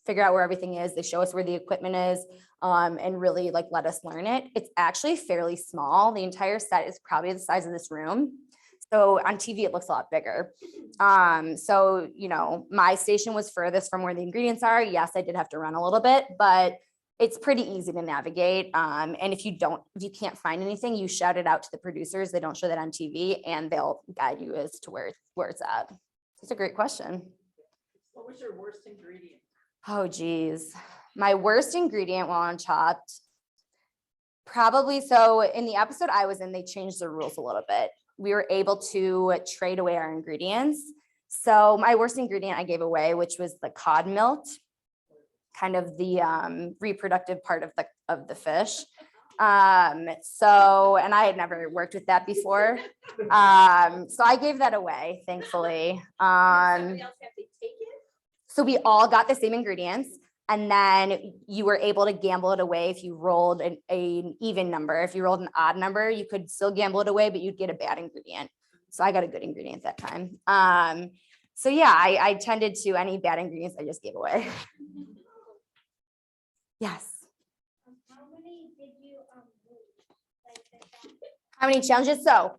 figure out where everything is. They show us where the equipment is, and really let us learn it. It's actually fairly small. The entire set is probably the size of this room. So on TV, it looks a lot bigger. So, you know, my station was furthest from where the ingredients are. Yes, I did have to run a little bit, but it's pretty easy to navigate. And if you can't find anything, you shout it out to the producers. They don't show that on TV, and they'll guide you as to where it's at. It's a great question.
What was your worst ingredient?
Oh, geez. My worst ingredient while on Chopped, probably, so in the episode I was in, they changed the rules a little bit. We were able to trade away our ingredients. So my worst ingredient I gave away, which was the cod milk, kind of the reproductive part of the fish. So, and I had never worked with that before. So I gave that away, thankfully.
Somebody else have to take it?
So we all got the same ingredients, and then you were able to gamble it away if you rolled an even number. If you rolled an odd number, you could still gamble it away, but you'd get a bad ingredient. So I got a good ingredient that time. So yeah, I tended to any bad ingredients I just gave away. Yes.
How many did you,
How many challenges? So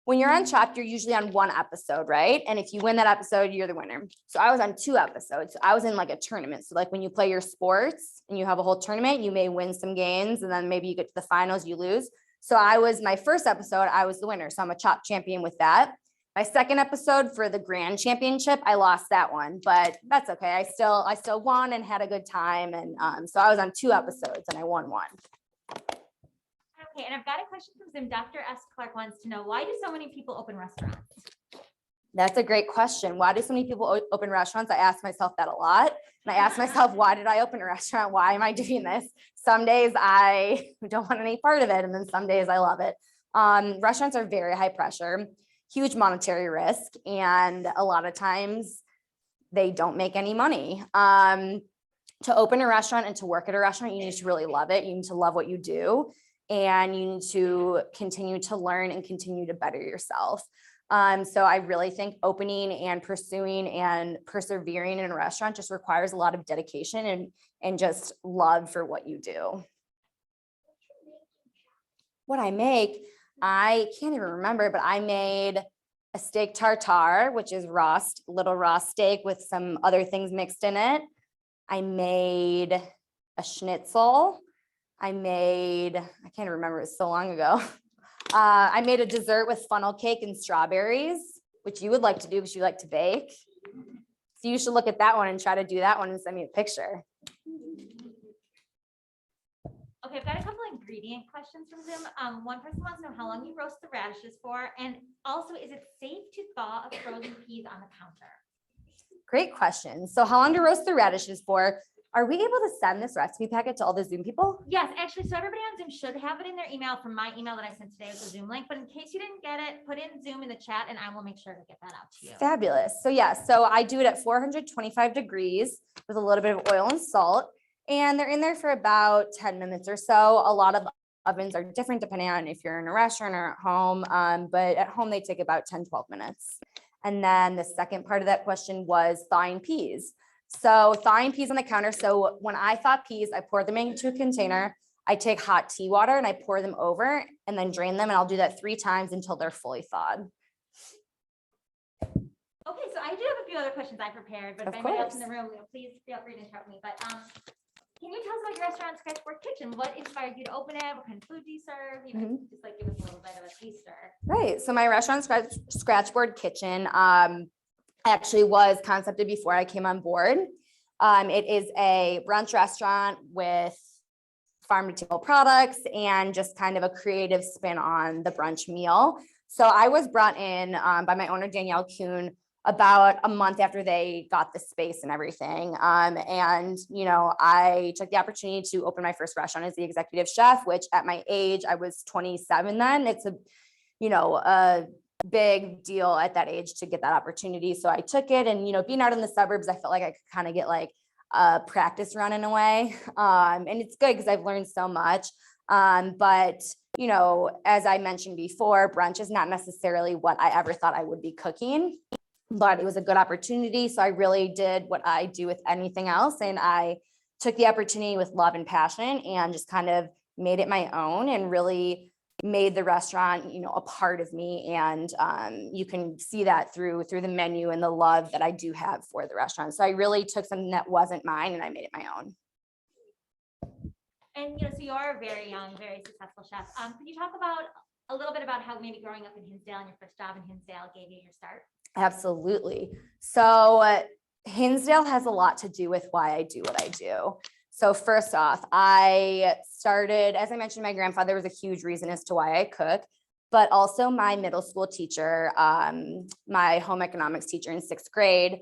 when you're on Chopped, you're usually on one episode, right? And if you win that episode, you're the winner. So I was on 2 episodes. So I was in like a tournament. So like when you play your sports and you have a whole tournament, you may win some games, and then maybe you get to the finals, you lose. So my first episode, I was the winner. So I'm a Chopped champion with that. My second episode for the grand championship, I lost that one, but that's okay. I still won and had a good time. And so I was on 2 episodes and I won 1.
Okay, and I've got a question from Zoom. Dr. S. Clark wants to know, why do so many people open restaurants?
That's a great question. Why do so many people open restaurants? I ask myself that a lot. And I ask myself, why did I open a restaurant? Why am I doing this? Some days I don't want any part of it. And then some days I love it. Restaurants are very high pressure, huge monetary risk. And a lot of times they don't make any money. To open a restaurant and to work at a restaurant, you need to really love it. You need to love what you do. And you need to continue to learn and continue to better yourself. So I really think opening and pursuing and persevering in a restaurant just requires a lot of dedication and just love for what you do. What I make, I can't even remember, but I made a steak tartare, which is little raw steak with some other things mixed in it. I made a schnitzel. I can't remember, it was so long ago. I made a dessert with funnel cake and strawberries, which you would like to do because you like to bake. So you should look at that one and try to do that one and send me a picture.
Okay, I've got a couple ingredient questions from Zoom. One person wants to know how long you roast the radishes for, and also, is it safe to thaw a frozen peas on the counter?
Great question. So how long to roast the radishes for? Are we able to send this recipe packet to all the Zoom people?
Yes, actually, so everybody on Zoom should have it in their email from my email that I sent today with the Zoom link, but in case you didn't get it, put in Zoom in the chat and I will make sure to get that out to you.
Fabulous. So yeah, so I do it at 425 degrees with a little bit of oil and salt, and they're in there for about 10 minutes or so. A lot of ovens are different depending on if you're in a restaurant or at home, but at home they take about 10, 12 minutes. And then the second part of that question was thawing peas. So thawing peas on the counter. So when I thaw peas, I pour them into a container. I take hot tea water and I pour them over and then drain them. And I'll do that 3 times until they're fully thawed.
Okay, so I do have a few other questions I prepared, but if
Of
anybody else in
course.
the room, please feel free to interrupt me. But can you tell us about your restaurant, Sketchbook Kitchen? What inspired you to open it? What kind of food do you serve? Just like give us a little bit of a taster.
Right. So my restaurant, Scratchboard Kitchen, actually was concepted before I came on board. It is a brunch restaurant with farm to table products and just kind of a creative spin on the brunch meal. So I was brought in by my owner, Danielle Kuhn, about a month after they got the space and everything. And, you know, I took the opportunity to open my first restaurant as the executive chef, which at my age, I was 27 then. It's a big deal at that age to get that opportunity. So I took it, and, you know, being out in the suburbs, I felt like I could kind of get like a practice run in a way. And it's good because I've learned so much. But, you know, as I mentioned before, brunch is not necessarily what I ever thought I would be cooking, but it was a good opportunity. So I really did what I do with anything else. And I took the opportunity with love and passion and just kind of made it my own and really made the restaurant, a part of me. And you can see that through the menu and the love that I do have for the restaurant. So I really took something that wasn't mine and I made it my own.
And so you are a very young, very successful chef. Can you talk about a little bit about how maybe growing up in Hinsdale and your first job in Hinsdale gave you your start?
Absolutely. So Hinsdale has a lot to do with why I do what I do. So first off, I started, as I mentioned, my grandfather was a huge reason as to why I cook, but also my middle school teacher, my home economics teacher in 6th grade,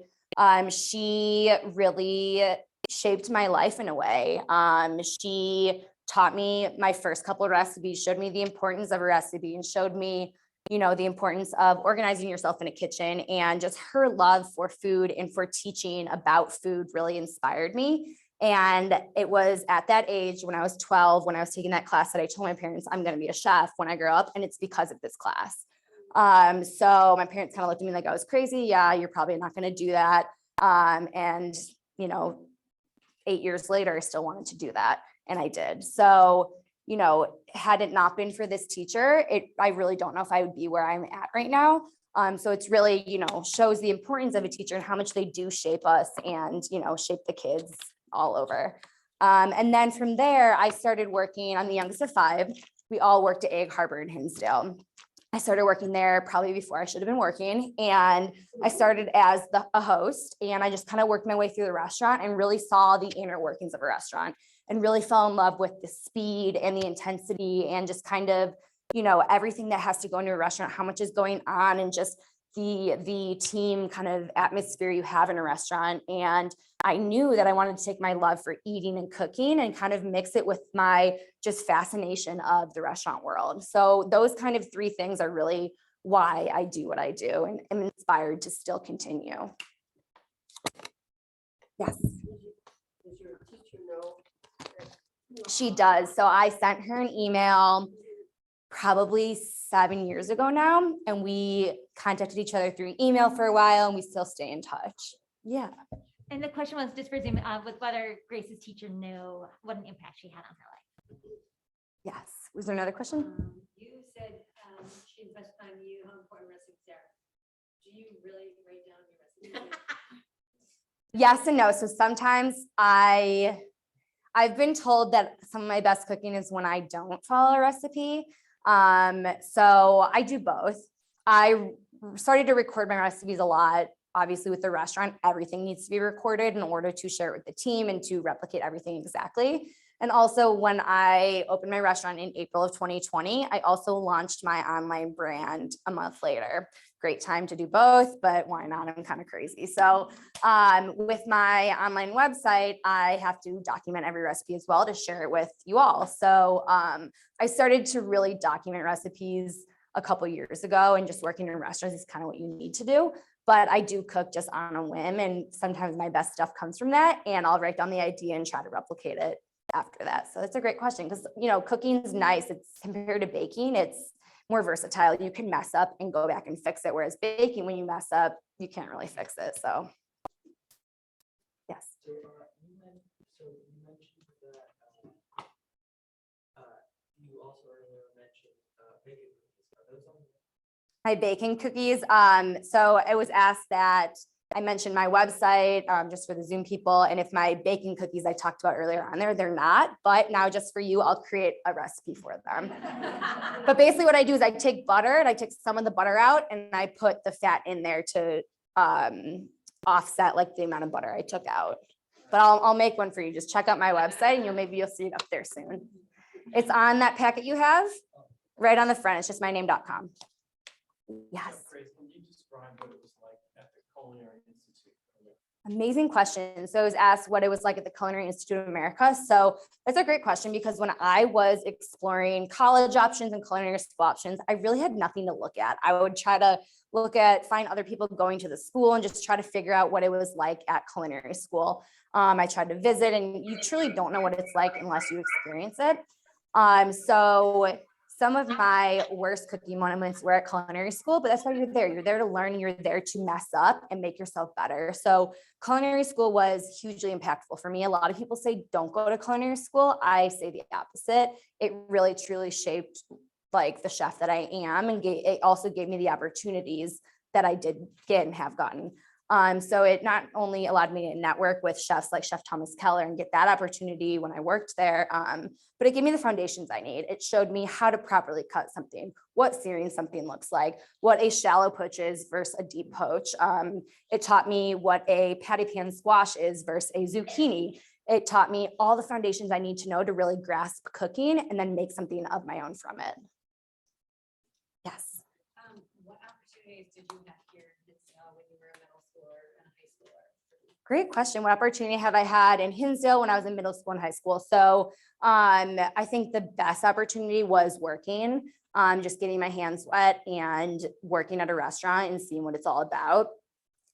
she really shaped my life in a way. She taught me my first couple of recipes, showed me the importance of a recipe, and showed me the importance of organizing yourself in a kitchen. And just her love for food and for teaching about food really inspired me. And it was at that age when I was 12, when I was taking that class, that I told my parents, I'm going to be a chef when I grow up. And it's because of this class. So my parents kind of looked at me like I was crazy. Yeah, you're probably not going to do that. And 8 years later, I still wanted to do that. And I did. So, had it not been for this teacher, I really don't know if I would be where I'm at right now. So it's really, shows the importance of a teacher and how much they do shape us and, shape the kids all over. And then from there, I started working. I'm the youngest of 5. We all worked at Egg Harbor in Hinsdale. I started working there probably before I should have been working. And I started as a host, and I just kind of worked my way through the restaurant and really saw the inner workings of a restaurant and really fell in love with the speed and the intensity and just kind of, everything that has to go into a restaurant, how much is going on, and just the team kind of atmosphere you have in a restaurant. And I knew that I wanted to take my love for eating and cooking and kind of mix it with my just fascination of the restaurant world. So those kind of 3 things are really why I do what I do, and I'm inspired to still continue. Yes.
Does your teacher know?
She does. So I sent her an email probably 7 years ago now, and we contacted each other through email for a while, and we still stay in touch. Yeah.
And the question was just presume with whether Grace's teacher knew what an impact she had on her life.
Yes. Was there another question?
You said she invested time in you, how important recipes are. Do you really write down your recipes?
Yes and no. So sometimes I've been told that some of my best cooking is when I don't follow a recipe. So I do both. I started to record my recipes a lot. Obviously, with the restaurant, everything needs to be recorded in order to share it with the team and to replicate everything exactly. And also, when I opened my restaurant in April of 2020, I also launched my online brand a month later. Great time to do both, but why not? I'm kind of crazy. So with my online website, I have to document every recipe as well to share it with you all. So I started to really document recipes a couple years ago, and just working in restaurants is kind of what you need to do. But I do cook just on a whim, and sometimes my best stuff comes from that, and I'll write down the idea and try to replicate it after that. So that's a great question, because cooking is nice. It's compared to baking, it's more versatile. You can mess up and go back and fix it, whereas baking, when you mess up, you can't really fix it. So yes.
So you mentioned that you also earlier mentioned baking cookies. Are those on?
My baking cookies. So it was asked that I mentioned my website just for the Zoom people. And if my baking cookies I talked about earlier on there, they're not. But now just for you, I'll create a recipe for them. But basically what I do is I take butter and I take some of the butter out and I put the fat in there to offset like the amount of butter I took out. But I'll make one for you. Just check out my website and maybe you'll see it up there soon. It's on that packet you have right on the front. It's just myname.com. Yes.
Grace, can you describe what it was like at the Culinary Institute?
Amazing question. So I was asked what it was like at the Culinary Institute of America. So that's a great question, because when I was exploring college options and culinary school options, I really had nothing to look at. I would try to find other people going to the school and just try to figure out what it was like at culinary school. I tried to visit, and you truly don't know what it's like unless you experience it. So some of my worst cooking moments were at culinary school, but that's why you're there. You're there to learn, and you're there to mess up and make yourself better. So culinary school was hugely impactful for me. A lot of people say don't go to culinary school. I say the opposite. It really truly shaped like the chef that I am, and it also gave me the opportunities that I did get and have gotten. So it not only allowed me to network with chefs like Chef Thomas Keller and get that opportunity when I worked there, but it gave me the foundations I need. It showed me how to properly cut something, what searing something looks like, what a shallow poach is versus a deep poach. It taught me what a patty pan squash is versus a zucchini. It taught me all the foundations I need to know to really grasp cooking and then make something of my own from it. Yes.
What opportunities did you have here in Hinsdale when you were a middle schooler and a high schooler?
Great question. What opportunity have I had in Hinsdale when I was in middle school and high school? So I think the best opportunity was working, just getting my hands wet and working at a restaurant and seeing what it's all about.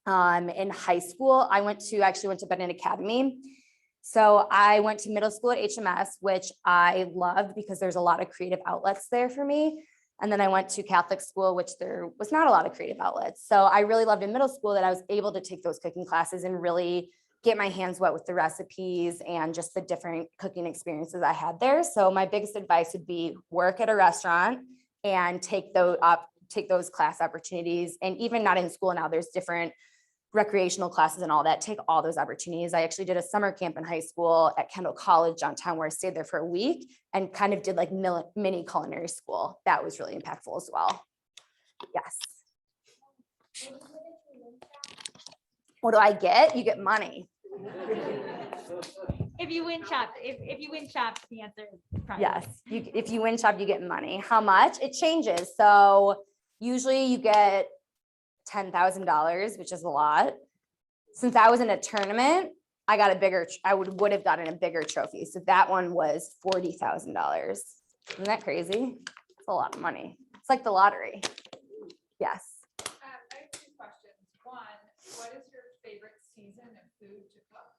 In high school, I actually went to Bennett Academy. So I went to middle school at HMS, which I loved because there's a lot of creative outlets there for me. And then I went to Catholic school, which there was not a lot of creative outlets. So I really loved in middle school that I was able to take those cooking classes and really get my hands wet with the recipes and just the different cooking experiences I had there. So my biggest advice would be work at a restaurant and take those class opportunities. And even not in school now, there's different recreational classes and all that. Take all those opportunities. I actually did a summer camp in high school at Kendall College downtown where I stayed there for a week and kind of did like mini culinary school. That was really impactful as well. Yes. What do I get? You get money.
If you win shop, if you win shop, the answer is prize.
Yes. If you win shop, you get money. How much? It changes. So usually you get $10,000, which is a lot. Since I was in a tournament, I would have gotten a bigger trophy. So that one was $40,000. Isn't that crazy? It's a lot of money. It's like the lottery. Yes.
I have two questions. One, what is your favorite season of food to cook?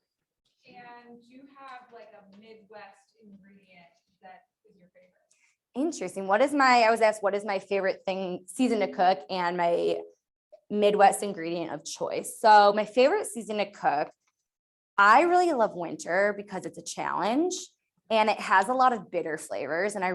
And do you have like a Midwest ingredient that is your favorite?
Interesting. I was asked, what is my favorite season to cook and my Midwest ingredient of choice. So my favorite season to cook, I really love winter because it's a challenge and it has a lot of bitter flavors. And I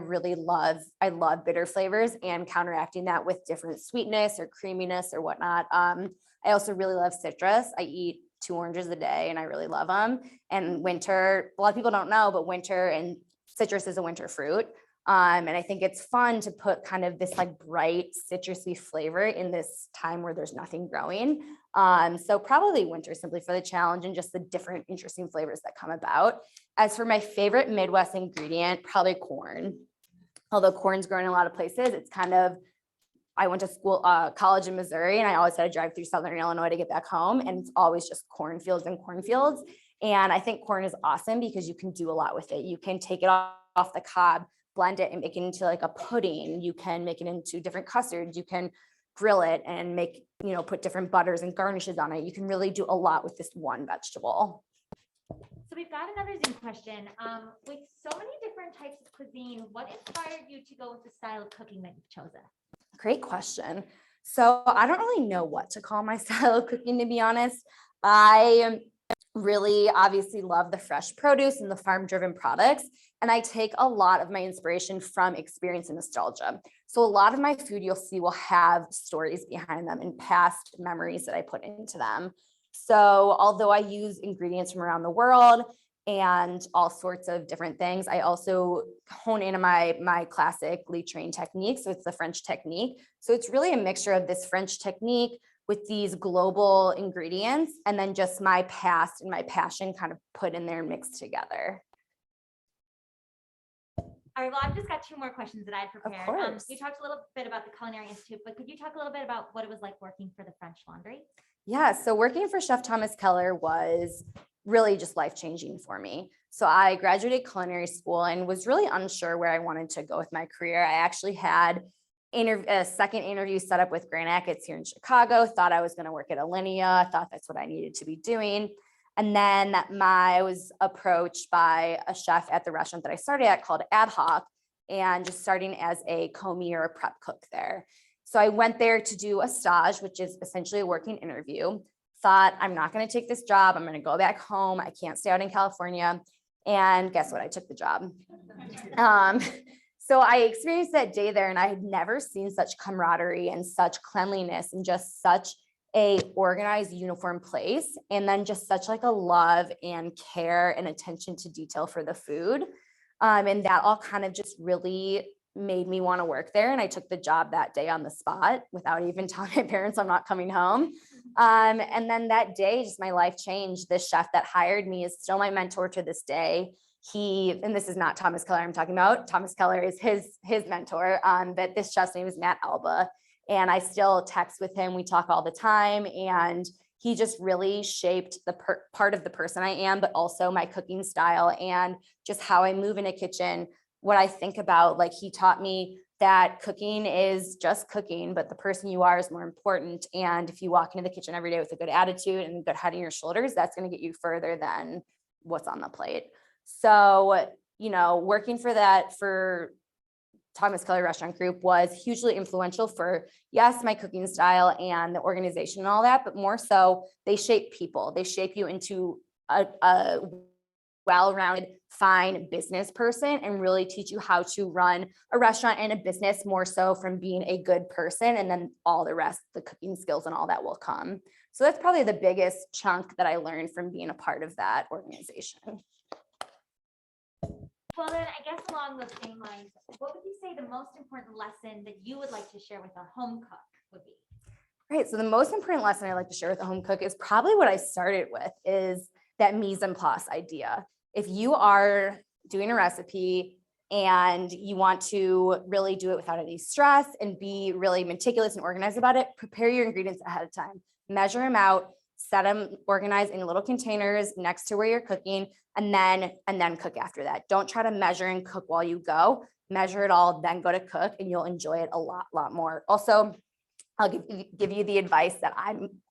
love bitter flavors and counteracting that with different sweetness or creaminess or whatnot. I also really love citrus. I eat 2 oranges a day and I really love them. And winter, a lot of people don't know, but winter and citrus is a winter fruit. And I think it's fun to put kind of this like bright citrusy flavor in this time where there's nothing growing. So probably winter simply for the challenge and just the different interesting flavors that come about. As for my favorite Midwest ingredient, probably corn. Although corn's grown in a lot of places, it's kind of, I went to college in Missouri and I always had to drive through Southern Illinois to get back home. And it's always just cornfields and cornfields. And I think corn is awesome because you can do a lot with it. You can take it off the cob, blend it and make it into like a pudding. You can make it into different custards. You can grill it and put different butters and garnishes on it. You can really do a lot with this one vegetable.
So we've got another Zoom question. With so many different types of cuisine, what inspired you to go with the style of cooking that you've chosen?
Great question. So I don't really know what to call my style of cooking, to be honest. I really obviously love the fresh produce and the farm-driven products. And I take a lot of my inspiration from experience and nostalgia. So a lot of my food you'll see will have stories behind them and past memories that I put into them. So although I use ingredients from around the world and all sorts of different things, I also hone into my classically trained technique. So it's the French technique. So it's really a mixture of this French technique with these global ingredients and then just my past and my passion kind of put in there and mixed together.
All right, well, I've just got 2 more questions that I prepared.
course.
You talked a little bit about the Culinary Institute, but could you talk a little bit about what it was like working for the French Laundry?
Yeah, so working for Chef Thomas Keller was really just life-changing for me. So I graduated culinary school and was really unsure where I wanted to go with my career. I actually had a second interview set up with Grand Rapids here in Chicago, thought I was going to work at Alinea, thought that's what I needed to be doing. And then I was approached by a chef at the restaurant that I started at called Ad Hoc and just starting as a commis or a prep cook there. So I went there to do a stage, which is essentially a working interview. Thought, I'm not going to take this job. I'm going to go back home. I can't stay out in California. And guess what? I took the job. So I experienced that day there, and I had never seen such camaraderie and such cleanliness and just such a organized, uniform place. And then just such like a love and care and attention to detail for the food. And that all kind of just really made me want to work there. And I took the job that day on the spot without even telling my parents I'm not coming home. And then that day, just my life changed. This chef that hired me is still my mentor to this day. And this is not Thomas Keller I'm talking about. Thomas Keller is his mentor. But this chef's name is Matt Alba. And I still text with him. We talk all the time. And he just really shaped the part of the person I am, but also my cooking style and just how I move in a kitchen, what I think about. Like, he taught me that cooking is just cooking, but the person you are is more important. And if you walk into the kitchen every day with a good attitude and a good head on your shoulders, that's going to get you further than what's on the plate. So, working for Thomas Keller Restaurant Group was hugely influential for, yes, my cooking style and the organization and all that, but more so they shape people. They shape you into a well-rounded, fine business person and really teach you how to run a restaurant and a business more so from being a good person. And then all the rest, the cooking skills and all that will come. So that's probably the biggest chunk that I learned from being a part of that organization.
Well, then I guess along those same lines, what would you say the most important lesson that you would like to share with a home cook would be?
Right. So the most important lesson I like to share with a home cook is probably what I started with, is that mise en place idea. If you are doing a recipe and you want to really do it without any stress and be really meticulous and organized about it, prepare your ingredients ahead of time, measure them out, set them organized in little containers next to where you're cooking, and then cook after that. Don't try to measure and cook while you go. Measure it all, then go to cook, and you'll enjoy it a lot more. Also, I'll give you the advice that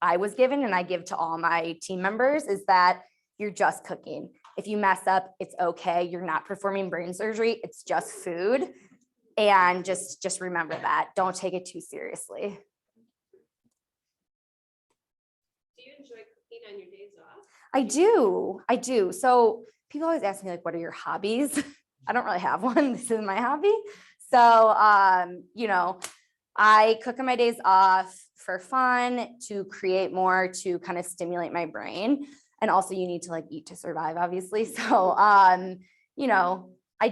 I was given and I give to all my team members, is that you're just cooking. If you mess up, it's okay. You're not performing brain surgery. It's just food. And just remember that. Don't take it too seriously.
Do you enjoy cooking on your days off?
I do. So people always ask me, like, what are your hobbies? I don't really have one. This is my hobby. So, I cook on my days off for fun, to create more, to kind of stimulate my brain. And also you need to like eat to survive, obviously. So, I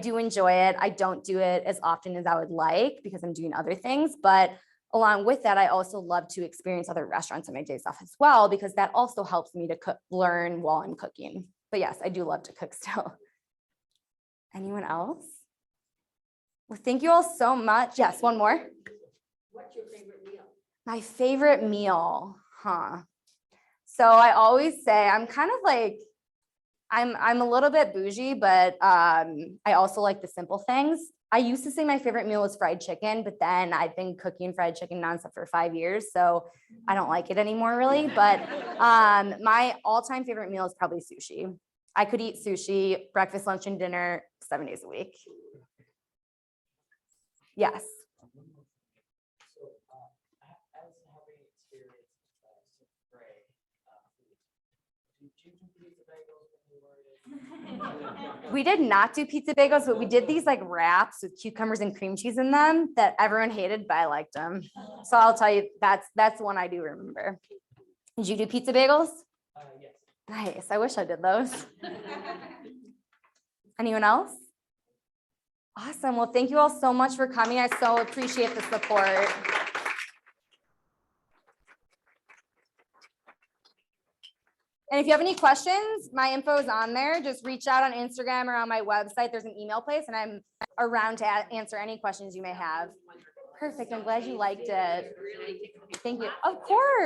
do enjoy it. I don't do it as often as I would like because I'm doing other things. But along with that, I also love to experience other restaurants on my days off as well, because that also helps me to learn while I'm cooking. But yes, I do love to cook still. Anyone else? Well, thank you all so much. Yes, one more.
What's your favorite meal?
My favorite meal, So I always say I'm kind of like, I'm a little bit bougie, but I also like the simple things. I used to say my favorite meal was fried chicken, but then I've been cooking fried chicken nonstop for 5 years, so I don't like it anymore really. But my all-time favorite meal is probably sushi. I could eat sushi, breakfast, lunch, and dinner 7 days a week. Yes.
So, as having experienced some gray food, did you do pizza bagels when you were in?
We did not do pizza bagels, but we did these like wraps with cucumbers and cream cheese in them that everyone hated, but I liked them. So I'll tell you, that's one I do remember. Did you do pizza bagels?
Yes.
Nice. I wish I did those. Anyone else? Awesome. Well, thank you all so much for coming. I so appreciate the support. And if you have any questions, my info is on there. Just reach out on Instagram or on my website. There's an email place, and I'm around to answer any questions you may have. Perfect. I'm glad you liked it.
Really.
Thank you. Of course.